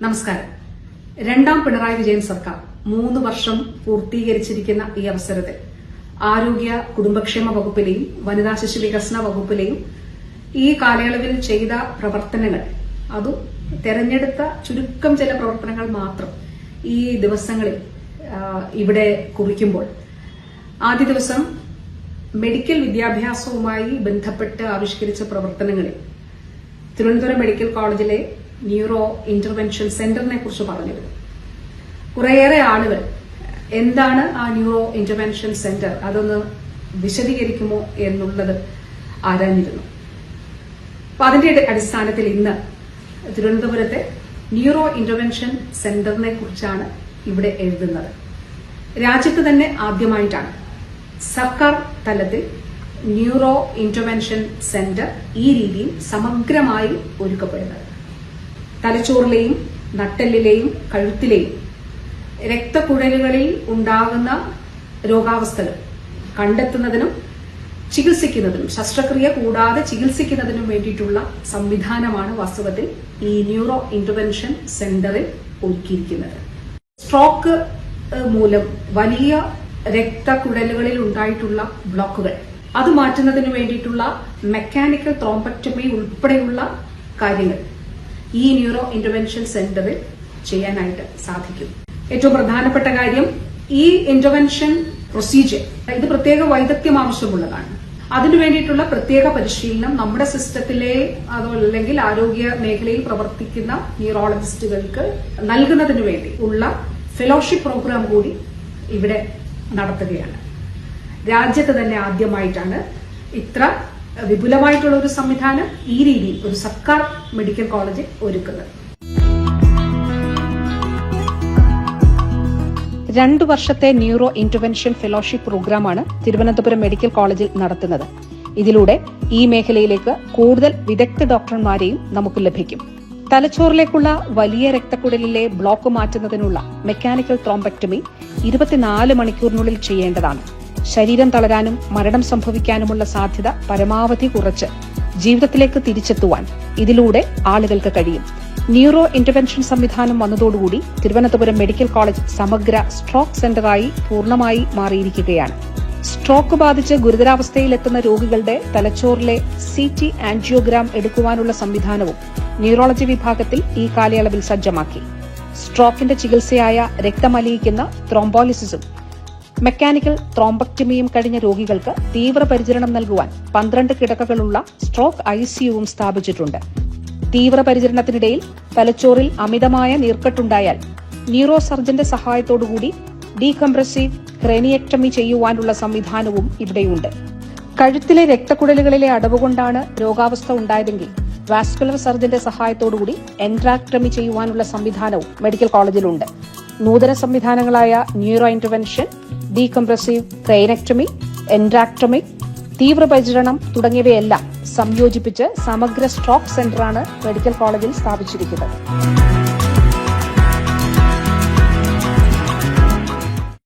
നമസ്കാരം. രണ്ടാം പിണറായി വിജയൻ സർക്കാർ 3 വർഷം പൂർത്തീകരിച്ചിരിക്കുന്ന ഈ അവസരത്തിൽ ആരോഗ്യ കുടുംബക്ഷേമ വകുപ്പിലെയും വനിതാ ശിശു വികസന വകുപ്പിലെയും ഈ കാലയളവിൽ ചെയ്ത പ്രവർത്തനങ്ങൾ, അതും തെരഞ്ഞെടുത്ത ചുരുക്കം ചില പ്രവർത്തനങ്ങൾ മാത്രം ഈ ദിവസങ്ങളിൽ ഇവിടെ കുറിക്കുമ്പോൾ, ആദ്യ ദിവസം മെഡിക്കൽ വിദ്യാഭ്യാസവുമായി ബന്ധപ്പെട്ട് ആവിഷ്കരിച്ച പ്രവർത്തനങ്ങളിൽ തിരുവനന്തപുരം മെഡിക്കൽ കോളേജിലെ ന്യൂറോ ഇന്റർവെൻഷൻ സെന്ററിനെ കുറിച്ച് പറഞ്ഞിരുന്നു. കുറേയേറെ ആളുകൾ എന്താണ് ആ ന്യൂറോ ഇന്റർവെൻഷൻ സെന്റർ, അതൊന്ന് വിശദീകരിക്കുമോ എന്നുള്ളത് ആരാഞ്ഞിരുന്നു. അപ്പൊ അതിന്റെ അടിസ്ഥാനത്തിൽ ഇന്ന് തിരുവനന്തപുരത്തെ ന്യൂറോ ഇന്റർവെൻഷൻ സെന്ററിനെ കുറിച്ചാണ് ഇവിടെ എഴുതുന്നത്. രാജ്യത്ത് തന്നെ ആദ്യമായിട്ടാണ് സർക്കാർ തലത്തിൽ ന്യൂറോ ഇന്റർവെൻഷൻ സെന്റർ ഈ രീതിയിൽ സമഗ്രമായി ഒരുക്കപ്പെടുന്നത്. തലച്ചോറിലെയും നട്ടെല്ലിലെയും കഴുത്തിലെയും രക്തക്കുഴലുകളിൽ ഉണ്ടാകുന്ന രോഗാവസ്ഥകൾ കണ്ടെത്തുന്നതിനും ചികിത്സിക്കുന്നതിനും, ശസ്ത്രക്രിയ കൂടാതെ ചികിത്സിക്കുന്നതിനും വേണ്ടിയിട്ടുള്ള സംവിധാനമാണ് വാസ്തവത്തിൽ ഈ ന്യൂറോ ഇന്റർവെൻഷൻ സെന്ററിൽ ഒരുക്കിയിരിക്കുന്നത്. സ്ട്രോക്ക് മൂലം വലിയ രക്തക്കുഴലുകളിൽ ഉണ്ടായിട്ടുള്ള ബ്ലോക്കുകൾ അത് മാറ്റുന്നതിന് വേണ്ടിയിട്ടുള്ള മെക്കാനിക്കൽ ത്രോംബക്ടമി ഉൾപ്പെടെയുള്ള കാര്യങ്ങൾ ഈ ന്യൂറോ ഇന്റർവെൻഷൻ സെന്ററിൽ ചെയ്യാനായിട്ട് സാധിക്കും. ഏറ്റവും പ്രധാനപ്പെട്ട കാര്യം, ഈ ഇന്റർവെൻഷൻ പ്രൊസീജിയർ ഇത് പ്രത്യേക വൈദഗ്ധ്യം ആവശ്യമുള്ളതാണ്. അതിനു വേണ്ടിയിട്ടുള്ള പ്രത്യേക പരിശീലനം നമ്മുടെ സിസ്റ്റത്തിലെ അല്ലെങ്കിൽ ആരോഗ്യ മേഖലയിൽ പ്രവർത്തിക്കുന്ന ന്യൂറോളജിസ്റ്റുകൾക്ക് നൽകുന്നതിനു വേണ്ടി ഉള്ള ഫെലോഷിപ്പ് പ്രോഗ്രാം കൂടി ഇവിടെ നടത്തുകയാണ്. രാജ്യത്ത് തന്നെ ആദ്യമായിട്ടാണ് ഇത്ര വിപുലമായിട്ടുള്ള ഒരു സംവിധാനം ഈ രീതിയിൽ ഒരു സർക്കാർ മെഡിക്കൽ കോളേജിൽ ഒരുക്കുന്നത്. 2 വർഷത്തെ ന്യൂറോ ഇന്റർവെൻഷൻ ഫെലോഷിപ്പ് പ്രോഗ്രാമാണ് തിരുവനന്തപുരം മെഡിക്കൽ കോളേജിൽ നടത്തുന്നത്. ഇതിലൂടെ ഈ മേഖലയിലേക്ക് കൂടുതൽ വിദഗ്ധ ഡോക്ടർമാരെയും നമുക്ക് ലഭിക്കും. തലച്ചോറിലേക്കുള്ള വലിയ രക്തക്കുഴലിലെ ബ്ലോക്ക് മാറ്റുന്നതിനുള്ള മെക്കാനിക്കൽ ത്രോംബക്ടമി 24 മണിക്കൂറിനുള്ളിൽ ചെയ്യേണ്ടതാണ്. ശരീരം തളരാനും മരണം സംഭവിക്കാനുമുള്ള സാധ്യത പരമാവധി കുറച്ച് ജീവിതത്തിലേക്ക് തിരിച്ചെത്തുവാൻ ഇതിലൂടെ ആളുകൾക്ക് കഴിയും. ന്യൂറോ ഇന്റർവെൻഷൻ സംവിധാനം വന്നതോടുകൂടി തിരുവനന്തപുരം മെഡിക്കൽ കോളേജ് സമഗ്ര സ്ട്രോക്ക് സെന്ററായി പൂർണ്ണമായി മാറിയിരിക്കുകയാണ്. സ്ട്രോക്ക് ബാധിച്ച് ഗുരുതരാവസ്ഥയിലെത്തുന്ന രോഗികളുടെ തലച്ചോറിലെ CT ആൻജിയോഗ്രാം എടുക്കുവാനുള്ള സംവിധാനവും ന്യൂറോളജി വിഭാഗത്തിൽ ഈ കാലയളവിൽ സജ്ജമാക്കി. സ്ട്രോക്കിന്റെ ചികിത്സയായ രക്തമലിയിക്കുന്ന ത്രോംബോലിസിസും മെക്കാനിക്കൽ ത്രോംബക്ടമിയും കഴിഞ്ഞ രോഗികൾക്ക് തീവ്രപരിചരണം നൽകുവാൻ 12 കിടക്കകളുള്ള സ്ട്രോക്ക് ICUവും സ്ഥാപിച്ചിട്ടുണ്ട്. തീവ്രപരിചരണത്തിനിടയിൽ തലച്ചോറിൽ അമിതമായ നീർക്കെട്ടുണ്ടായാൽ ന്യൂറോ സർജന്റെ സഹായത്തോടുകൂടി ഡീകംപ്രസീവ് ക്രേനിയക്ടമി ചെയ്യുവാനുള്ള സംവിധാനവും ഇവിടെയുണ്ട്. കഴുത്തിലെ രക്തക്കുഴലുകളിലെ അടവുകൊണ്ടാണ് രോഗാവസ്ഥ ഉണ്ടായതെങ്കിൽ വാസ്കുലർ സർജന്റെ സഹായത്തോടുകൂടി എൻട്രാക്ടമി ചെയ്യുവാനുള്ള സംവിധാനവും മെഡിക്കൽ കോളേജിലുണ്ട്. നൂതന സംവിധാനങ്ങളായ ന്യൂറോ ഇന്റർവെൻഷൻ, ഡീകംപ്രസീവ് ക്രേനക്ടമി, എൻട്രാക്ടമി, തീവ്രപരിചരണം തുടങ്ങിയവയെല്ലാം സംയോജിപ്പിച്ച് സമഗ്ര സ്ട്രോക്ക് സെന്ററാണ് മെഡിക്കൽ കോളേജിൽ സ്ഥാപിച്ചിരിക്കുന്നത്.